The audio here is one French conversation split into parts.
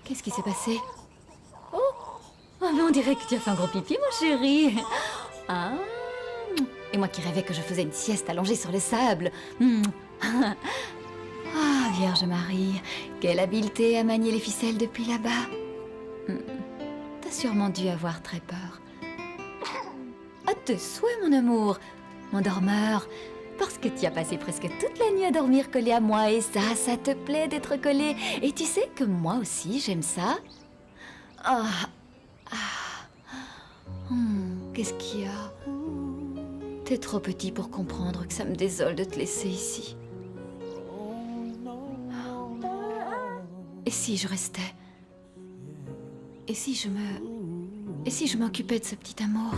Qu'est-ce qui s'est passé? Oh, mais on dirait que tu as fait un gros pipi, mon chéri. Ah. Et moi qui rêvais que je faisais une sieste allongée sur le sable. Ah, Vierge Marie, quelle habileté à manier les ficelles depuis là-bas. T'as sûrement dû avoir très peur. À tes souhaits, mon amour, mon dormeur. Parce que tu as passé presque toute la nuit à dormir collé à moi et ça te plaît d'être collé. Et tu sais que moi aussi, j'aime ça. Qu'est-ce qu'il y a? T'es trop petit pour comprendre que ça me désole de te laisser ici. Et si je restais? Et si je m'occupais de ce petit amour?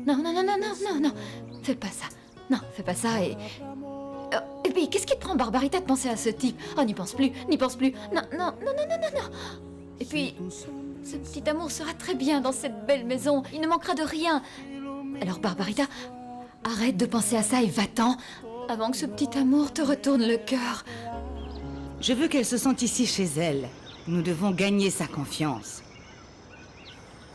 Non, fais pas ça. Non, fais pas ça et puis, qu'est-ce qui te prend, Barbarita, de penser à ce type? Oh, n'y pense plus. Non. Et puis, ce petit amour sera très bien dans cette belle maison. Il ne manquera de rien. Alors, Barbarita, arrête de penser à ça et va-t'en, avant que ce petit amour te retourne le cœur. Je veux qu'elle se sente ici chez elle. Nous devons gagner sa confiance.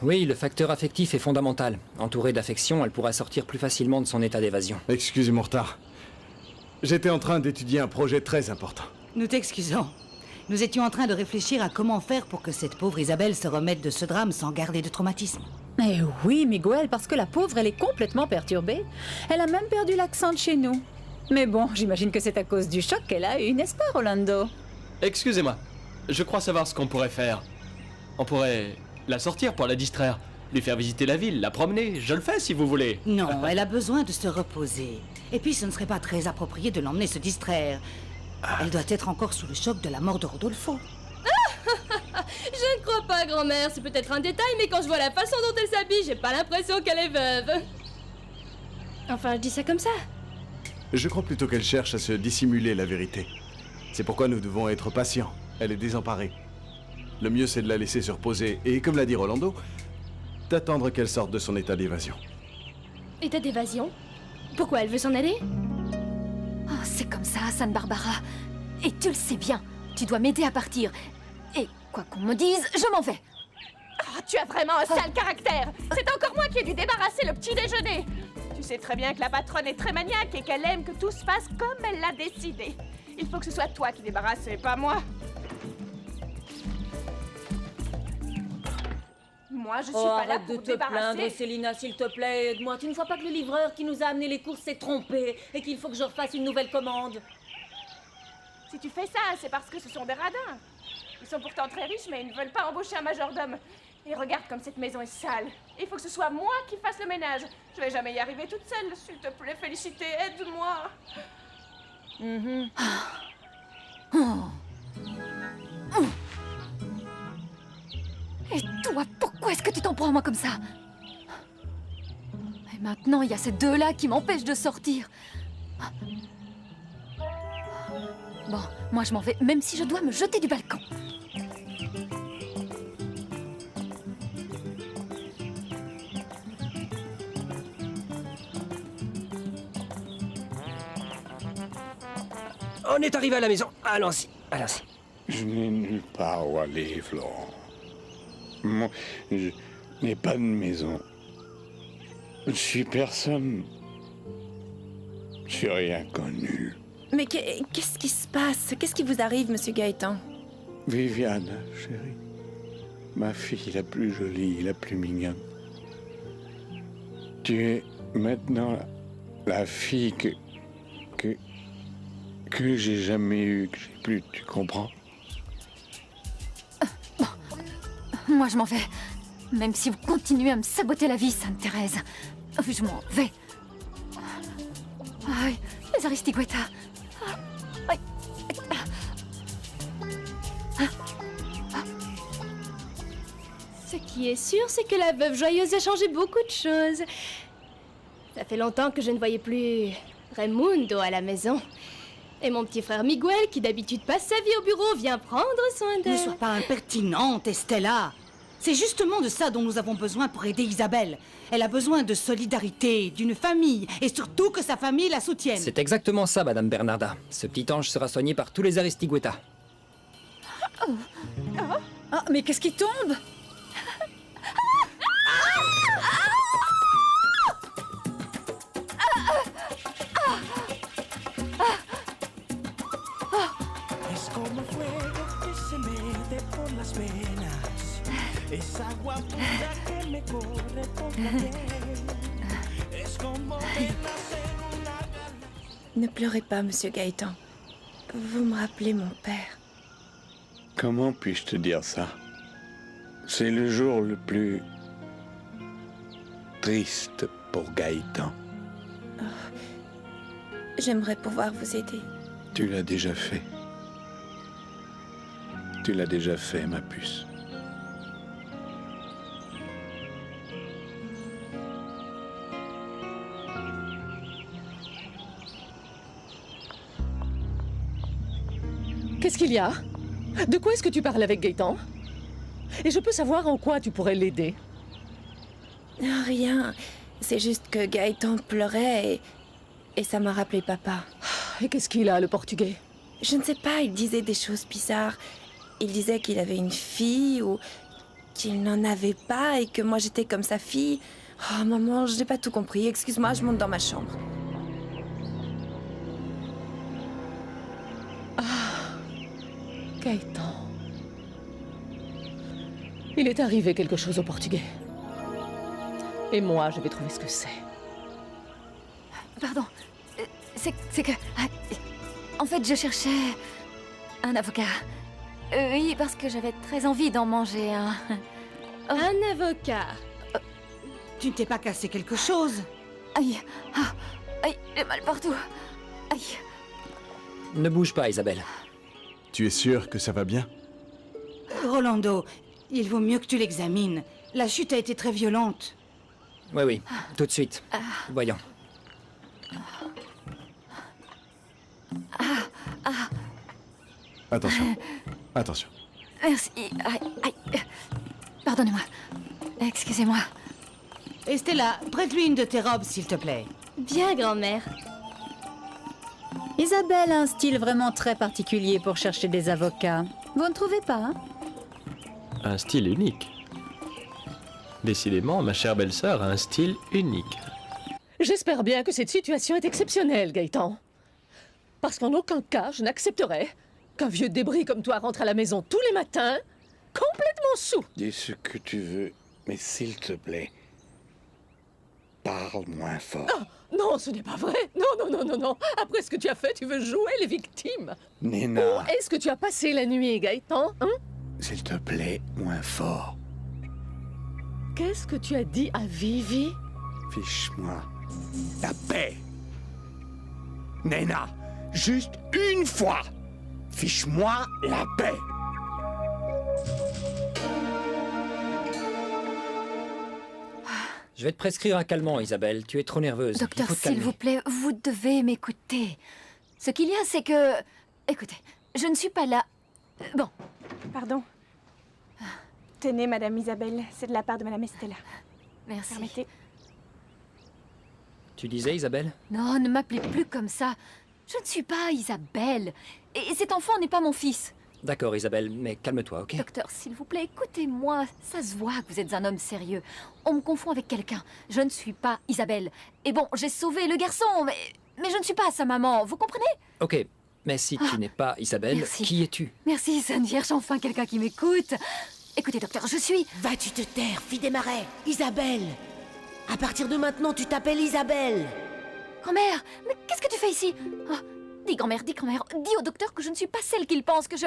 Oui, le facteur affectif est fondamental. Entourée d'affection, elle pourra sortir plus facilement de son état d'évasion. Excusez mon retard. J'étais en train d'étudier un projet très important. Nous t'excusons. Nous étions en train de réfléchir à comment faire pour que cette pauvre Isabelle se remette de ce drame sans garder de traumatisme. Eh oui, Miguel, parce que la pauvre, elle est complètement perturbée. Elle a même perdu l'accent de chez nous. Mais bon, j'imagine que c'est à cause du choc qu'elle a eu, n'est-ce pas, Rolando? Excusez-moi, je crois savoir ce qu'on pourrait faire. On pourrait la sortir pour la distraire, lui faire visiter la ville, la promener. Je le fais si vous voulez. Non, elle a besoin de se reposer. Et puis ce ne serait pas très approprié de l'emmener se distraire. Elle doit être encore sous le choc de la mort de Rodolfo. Je ne crois pas, grand-mère. C'est peut-être un détail, mais quand je vois la façon dont elle s'habille, j'ai pas l'impression qu'elle est veuve. Enfin, je dis ça comme ça. Je crois plutôt qu'elle cherche à se dissimuler la vérité. C'est pourquoi nous devons être patients. Elle est désemparée. Le mieux, c'est de la laisser se reposer et, comme l'a dit Rolando, d'attendre qu'elle sorte de son état d'évasion. État d'évasion? Pourquoi elle veut s'en aller? Oh, c'est comme ça, San Barbara. Et tu le sais bien. Tu dois m'aider à partir. Et quoi qu'on me dise, je m'en vais. Oh, tu as vraiment un sale caractère. C'est encore moi qui ai dû débarrasser le petit déjeuner. Tu sais très bien que la patronne est très maniaque et qu'elle aime que tout se passe comme elle l'a décidé. Il faut que ce soit toi qui débarrasses et pas moi. Moi, je suis pas là arrête pour de te débarrasser. plaindre, Célina, s'il te plaît, aide-moi. Tu ne vois pas que le livreur qui nous a amené les courses s'est trompé et qu'il faut que je refasse une nouvelle commande? Si tu fais ça, c'est parce que ce sont des radins. Ils sont pourtant très riches, mais ils ne veulent pas embaucher un majordome. Et regarde comme cette maison est sale. Il faut que ce soit moi qui fasse le ménage. Je vais jamais y arriver toute seule. S'il te plaît, Félicité, aide-moi. Et toi, pourquoi est-ce que tu t'en prends à moi comme ça? Et maintenant, il y a ces deux-là qui m'empêchent de sortir. Bon, moi je m'en vais, même si je dois me jeter du balcon. On est arrivé à la maison. Allons-y. Je n'ai nulle part où aller, Florent. Moi, je n'ai pas de maison. Je suis personne. Je suis rien connu. Mais qu'est-ce qui se passe? Qu'est-ce qui vous arrive, monsieur Gaëtan? Viviane, chérie. Ma fille la plus jolie, la plus mignonne. Tu es maintenant la fille que j'ai jamais eue, que j'ai plus, tu comprends? Moi je m'en vais. Même si vous continuez à me saboter la vie, Sainte-Thérèse. Je m'en vais. Aïe, les Aristigueta. Aïe. Ce qui est sûr, c'est que la veuve joyeuse a changé beaucoup de choses. Ça fait longtemps que je ne voyais plus Raimundo à la maison. Et mon petit frère Miguel, qui d'habitude passe sa vie au bureau, vient prendre soin d'elle. Ne sois pas impertinente, Estella. C'est justement de ça dont nous avons besoin pour aider Isabelle. Elle a besoin de solidarité, d'une famille, et surtout que sa famille la soutienne. C'est exactement ça, Madame Bernarda. Ce petit ange sera soigné par tous les Aristigüeta. Ah, mais qu'est-ce qui tombe? Es como fuego que se mete por las venas. Es agua pura que me corre por la piel. Es como renacer una galaxia. Ne pleurez pas, Monsieur Gaëtan. Vous me rappelez mon père. Comment puis-je te dire ça? C'est le jour le plus triste pour Gaëtan. J'aimerais pouvoir vous aider. Tu l'as déjà fait. Tu l'as déjà fait, ma puce. Qu'est-ce qu'il y a? De quoi est-ce que tu parles avec Gaëtan? Et je peux savoir en quoi tu pourrais l'aider? Rien. C'est juste que Gaëtan pleurait et ça m'a rappelé papa. Et qu'est-ce qu'il a, le portugais? Je ne sais pas, il disait des choses bizarres. Il disait qu'il avait une fille ou qu'il n'en avait pas et que moi j'étais comme sa fille. Oh maman, je n'ai pas tout compris. Excuse-moi, je monte dans ma chambre. Gaëtan. Il est arrivé quelque chose au portugais. Et moi, je vais trouver ce que c'est. Pardon. C'est que... En fait, je cherchais un avocat. Oui, parce que j'avais très envie d'en manger un. Un avocat. Tu ne t'es pas cassé quelque chose? Aïe. Ah. Aïe, j'ai mal partout. Aïe. Ne bouge pas, Isabelle. Tu es sûr que ça va bien? Rolando, il vaut mieux que tu l'examines. La chute a été très violente. Oui, oui, tout de suite. Voyons. Attention. Attention. Merci. Aïe, aïe. Pardonnez-moi. Excusez-moi. Estella, prête-lui une de tes robes, s'il te plaît. Bien, grand-mère. Isabelle a un style vraiment très particulier pour chercher des avocats. Vous ne trouvez pas, hein? Un style unique. Décidément, ma chère belle-sœur a un style unique. J'espère bien que cette situation est exceptionnelle, Gaëtan. Parce qu'en aucun cas, je n'accepterai qu'un vieux débris comme toi rentre à la maison tous les matins, complètement saoul. Dis ce que tu veux, mais s'il te plaît, parle moins fort. Ah, non, ce n'est pas vrai. Non, non, non, non, non. Après ce que tu as fait, tu veux jouer les victimes. Nina. Où est-ce que tu as passé la nuit, Gaëtan, hein? S'il te plaît, moins fort. Qu'est-ce que tu as dit à Vivi? Fiche-moi la paix. Nena, juste une fois. Fiche-moi la paix. Je vais te prescrire un calmant, Isabelle. Tu es trop nerveuse. Docteur, Il faut te s'il calmer. vous plaît, vous devez m'écouter. Ce qu'il y a, c'est que... Écoutez, je ne suis pas là... Bon. Pardon. Tenez, Madame Isabelle, c'est de la part de Madame Estella. Merci. Permettez. Tu disais, Isabelle? Non, ne m'appelez plus comme ça. Je ne suis pas Isabelle. Et cet enfant n'est pas mon fils. D'accord, Isabelle, mais calme-toi, ok? Docteur, s'il vous plaît, écoutez-moi. Ça se voit que vous êtes un homme sérieux. On me confond avec quelqu'un. Je ne suis pas Isabelle. Et bon, j'ai sauvé le garçon, mais je ne suis pas sa maman. Vous comprenez? Ok, mais si tu n'es pas Isabelle, merci. qui es-tu? Merci, Sainte Vierge, enfin quelqu'un qui m'écoute. Écoutez, docteur, je suis... Vas-tu te taire, fille des marais? Isabelle! À partir de maintenant, tu t'appelles Isabelle! Grand-mère, mais qu'est-ce que tu fais ici? Oh, dis, grand-mère, dis au docteur que je ne suis pas celle qu'il pense, que je...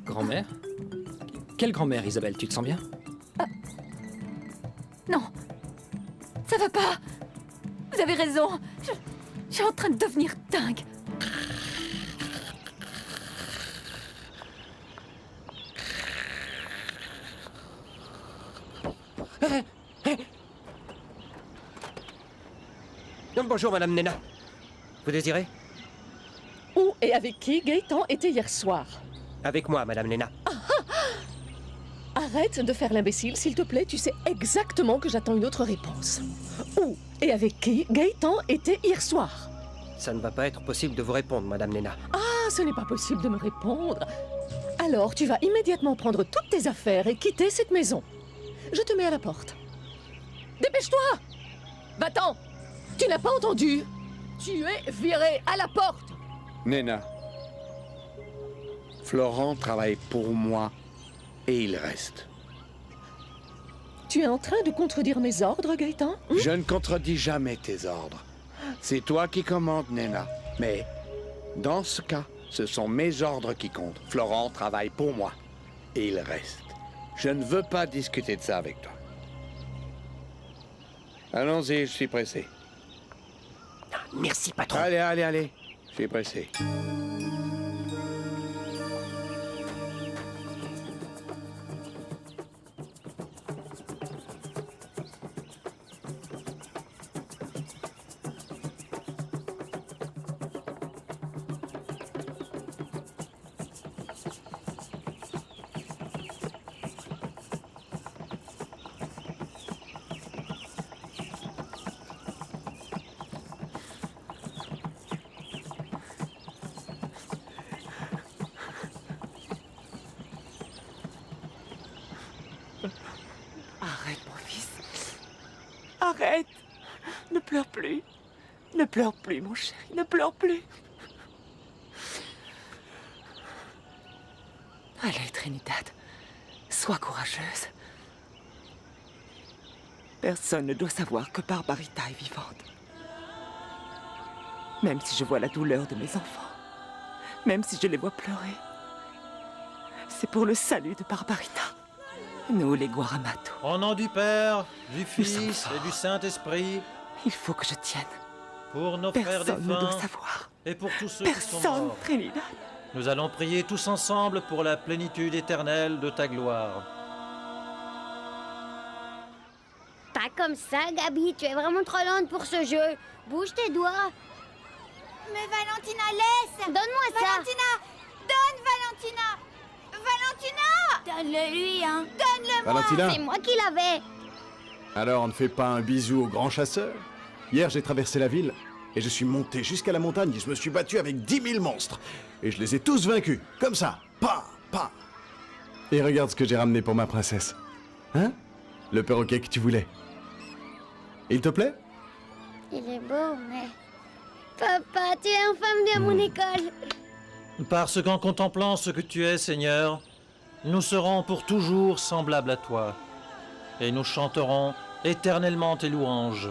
Grand-mère? Quelle grand-mère, Isabelle? Tu te sens bien? Non, ça va pas. Vous avez raison. Je suis en train de devenir dingue. Bonjour, Madame Nena. Vous désirez? Où et avec qui Gaëtan était hier soir? Avec moi, Madame Nena. arrête de faire l'imbécile, s'il te plaît. Tu sais exactement que j'attends une autre réponse. Où et avec qui Gaëtan était hier soir? Ça ne va pas être possible de vous répondre, Madame Nena. Ah, ce n'est pas possible de me répondre. Alors, tu vas immédiatement prendre toutes tes affaires et quitter cette maison. Je te mets à la porte. Dépêche-toi! Va-t'en! Tu n'as pas entendu? Tu es viré à la porte! Nena, Florent travaille pour moi et il reste. Tu es en train de contredire mes ordres, Gaëtan? Je ne contredis jamais tes ordres. C'est toi qui commandes, Nena. Mais dans ce cas, ce sont mes ordres qui comptent. Florent travaille pour moi et il reste. Je ne veux pas discuter de ça avec toi. Allons-y, je suis pressé. Merci, patron. Allez, allez, allez. Je suis pressé. Arrête, mon fils. Arrête. Ne pleure plus. Ne pleure plus, mon chéri. Ne pleure plus. Allez, Trinidad. Sois courageuse. Personne ne doit savoir que Barbarita est vivante. Même si je vois la douleur de mes enfants. Même si je les vois pleurer. C'est pour le salut de Barbarita. Nous, les Guaramato. Au nom du Père, du Fils et du Saint-Esprit. Il faut que je tienne. Pour nos frères Personne ne doit défunts savoir. et pour tous ceux qui sont Personne, morts. Trinidad. Nous allons prier tous ensemble pour la plénitude éternelle de ta gloire. Pas comme ça, Gabi. Tu es vraiment trop lente pour ce jeu. Bouge tes doigts. Mais Valentina, laisse! Donne-moi ça! Valentina! Donne, Valentina! Valentina! Donne-le lui, hein! Donne-le-moi! Valentina? C'est moi qui l'avais! Alors on ne fait pas un bisou au grand chasseur? Hier j'ai traversé la ville et je suis monté jusqu'à la montagne et je me suis battu avec 10 000 monstres. Et je les ai tous vaincus, comme ça, pas. Et regarde ce que j'ai ramené pour ma princesse. Hein? Le perroquet que tu voulais. Il te plaît? Il est beau, mais... Papa, tu es enfin venu à mon école. Parce qu'en contemplant ce que tu es, Seigneur, nous serons pour toujours semblables à toi. Et nous chanterons éternellement tes louanges.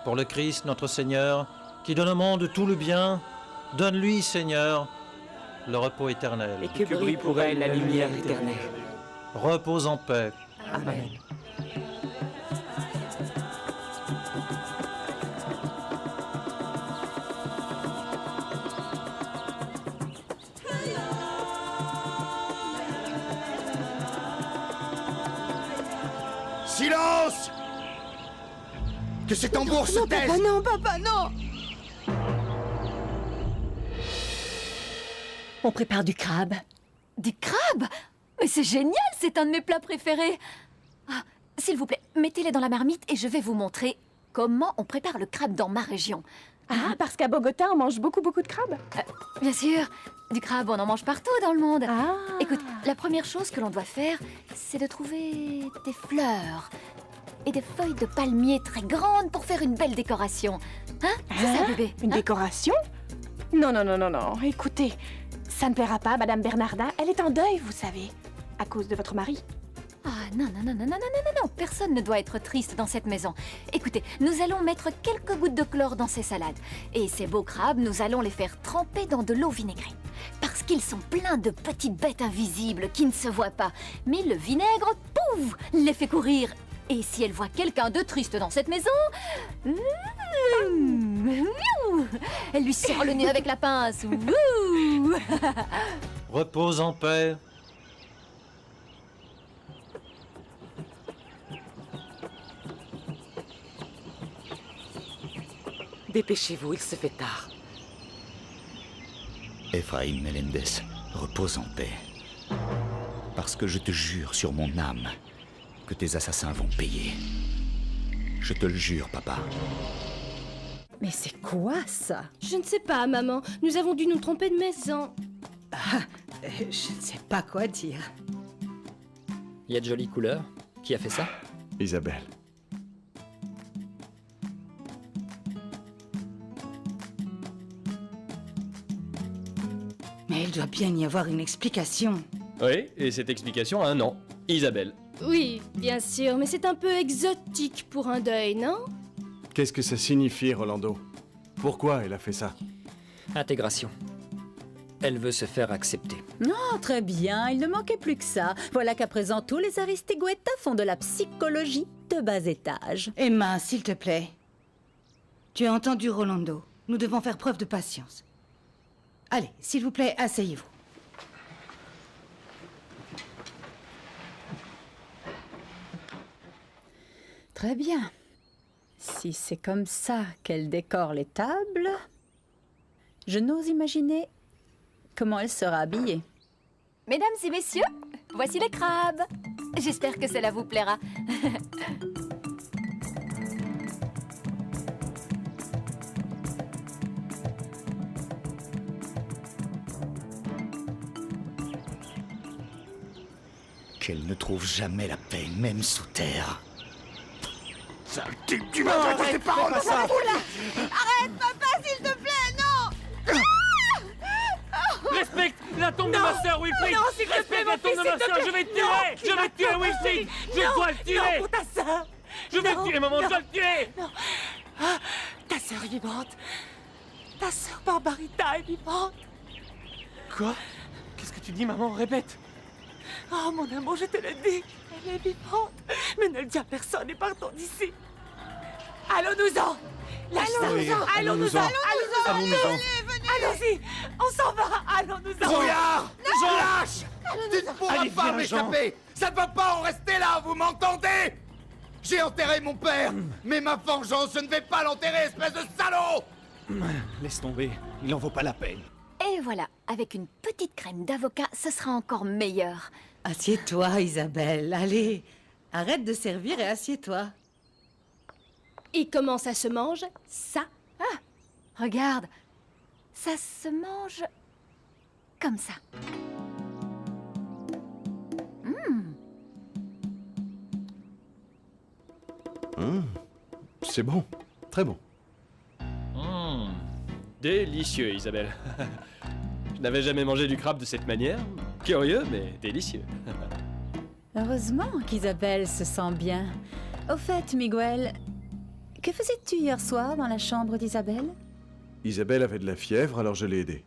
Pour le Christ, notre Seigneur, qui donne au monde tout le bien, donne-lui, Seigneur, le repos éternel. Et que brille pour elle la lumière éternelle. Repose en paix. Amen. Silence! Que ces tambours se taisent! Papa, non, papa, non! On prépare du crabe. Du crabe? Mais c'est génial, c'est un de mes plats préférés. Ah, s'il vous plaît, mettez-les dans la marmite et je vais vous montrer comment on prépare le crabe dans ma région. Ah, parce qu'à Bogota, on mange beaucoup de crabes. Bien sûr, du crabe, on en mange partout dans le monde. Écoute, la première chose que l'on doit faire, c'est de trouver des fleurs et des feuilles de palmier très grandes pour faire une belle décoration. Hein? C'est ça, bébé? Une décoration? Non. Écoutez, ça ne plaira pas, Madame Bernarda. Elle est en deuil, vous savez, à cause de votre mari. Ah, non, personne ne doit être triste dans cette maison. Écoutez, nous allons mettre quelques gouttes de chlore dans ces salades. Et ces beaux crabes, nous allons les faire tremper dans de l'eau vinaigrée. Parce qu'ils sont pleins de petites bêtes invisibles qui ne se voient pas. Mais le vinaigre, pouf, les fait courir. Et si elle voit quelqu'un de triste dans cette maison... elle lui serre le nez avec la pince. Repose en paix. Dépêchez-vous, il se fait tard. Ephraim Melendez, repose en paix. Parce que je te jure sur mon âme que tes assassins vont payer. Je te le jure, papa. Mais c'est quoi ça? Je ne sais pas, maman. Nous avons dû nous tromper de maison. Je ne sais pas quoi dire. Il y a de jolies couleurs. Qui a fait ça? Isabelle. Mais il doit bien y avoir une explication. Oui, et cette explication a un nom. Isabelle. Oui, bien sûr, mais c'est un peu exotique pour un deuil, non? Qu'est-ce que ça signifie, Rolando? Pourquoi elle a fait ça? Intégration. Elle veut se faire accepter. Non, très bien, il ne manquait plus que ça. Voilà qu'à présent, tous les Aristigueta font de la psychologie de bas étage. Emma, s'il te plaît. Tu as entendu Rolando. Nous devons faire preuve de patience. Allez, s'il vous plaît, asseyez-vous. Très bien. Si c'est comme ça qu'elle décore les tables, je n'ose imaginer comment elle sera habillée. Mesdames et messieurs, voici les crabes. J'espère que cela vous plaira. Qu'elle ne trouve jamais la paix, même sous terre. Sale type, tu Non, vas arrête, tes paroles à fais ça! pas ça. Arrête, papa, s'il te plaît, non. Respecte la tombe de ma sœur, Wilfried! Non, s'il te plaît, Respecte mon la tombe fils, de ma s'il te sœur, plaît. je vais te Non, tuer! Je vais te tuer, Wilfried! Je dois le tuer! Non, pour ta sœur! Je vais le tuer, maman, je non, dois le tuer! Non. Ah, ta sœur est vivante! Ta sœur Barbarita est vivante! Quoi? Qu'est-ce que tu dis, maman? Répète! Oh, mon amour, je te le dis! Elle est vivante! Mais ne le dis à personne et partons d'ici! Allons-nous-en! Allons-nous-en. Allons-nous-en! Allons-nous-en. Allons-nous-en! Venez. Allons-y! On s'en va! Allons-nous-en! Trouillard! Je lâche! Tu ne pourras Allez, pas viens, Jean. m'échapper! Ça ne va pas en rester là, vous m'entendez? J'ai enterré mon père, mais ma vengeance, je ne vais pas l'enterrer, espèce de salaud! Laisse tomber, il en vaut pas la peine. Et voilà, avec une petite crème d'avocat, ce sera encore meilleur. Assieds-toi, Isabelle. Allez, arrête de servir et assieds-toi. Et comment ça se mange, ça? Ah, regarde, ça se mange comme ça. C'est bon. Très bon. Délicieux, Isabelle. Je n'avais jamais mangé du crabe de cette manière. Curieux, mais délicieux. Heureusement qu'Isabelle se sent bien. Au fait, Miguel, que faisais-tu hier soir dans la chambre d'Isabelle? Isabelle avait de la fièvre, alors je l'ai aidée.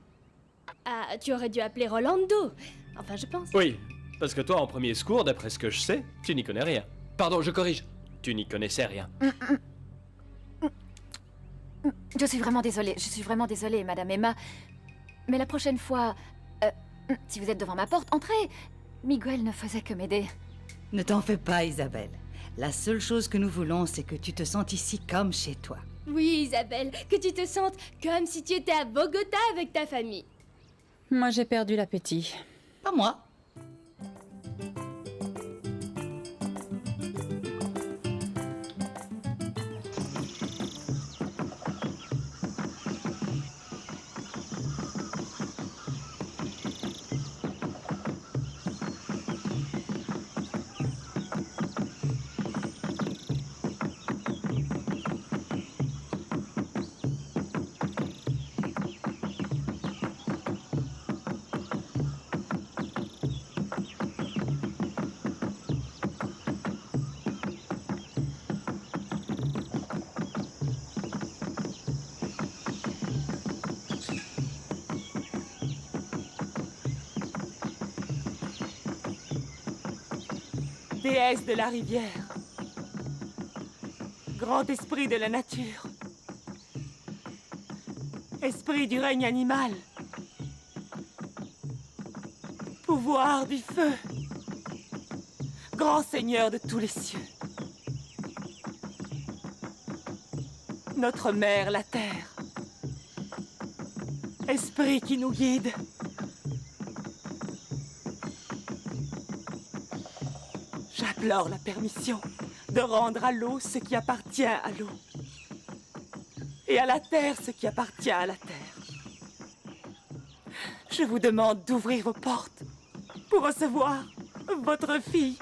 Ah, tu aurais dü appeler Rolando. Enfin, je pense. Oui, parce que toi, en premier secours, d'après ce que je sais, tu n'y connais rien. Pardon, je corrige. Tu n'y connaissais rien. Je suis vraiment désolée, Madame Emma. Mais la prochaine fois, si vous êtes devant ma porte, entrez. Miguel ne faisait que m'aider. Ne t'en fais pas, Isabelle. La seule chose que nous voulons, c'est que tu te sentes ici comme chez toi. Oui, Isabelle, que tu te sentes comme si tu étais à Bogota avec ta famille. Moi, j'ai perdu l'appétit. Pas moi. Déesse de la rivière, grand esprit de la nature, esprit du règne animal, pouvoir du feu, grand seigneur de tous les cieux, notre mère la terre, esprit qui nous guide, implore la permission de rendre à l'eau ce qui appartient à l'eau. Et à la terre ce qui appartient à la terre. Je vous demande d'ouvrir vos portes pour recevoir votre fille.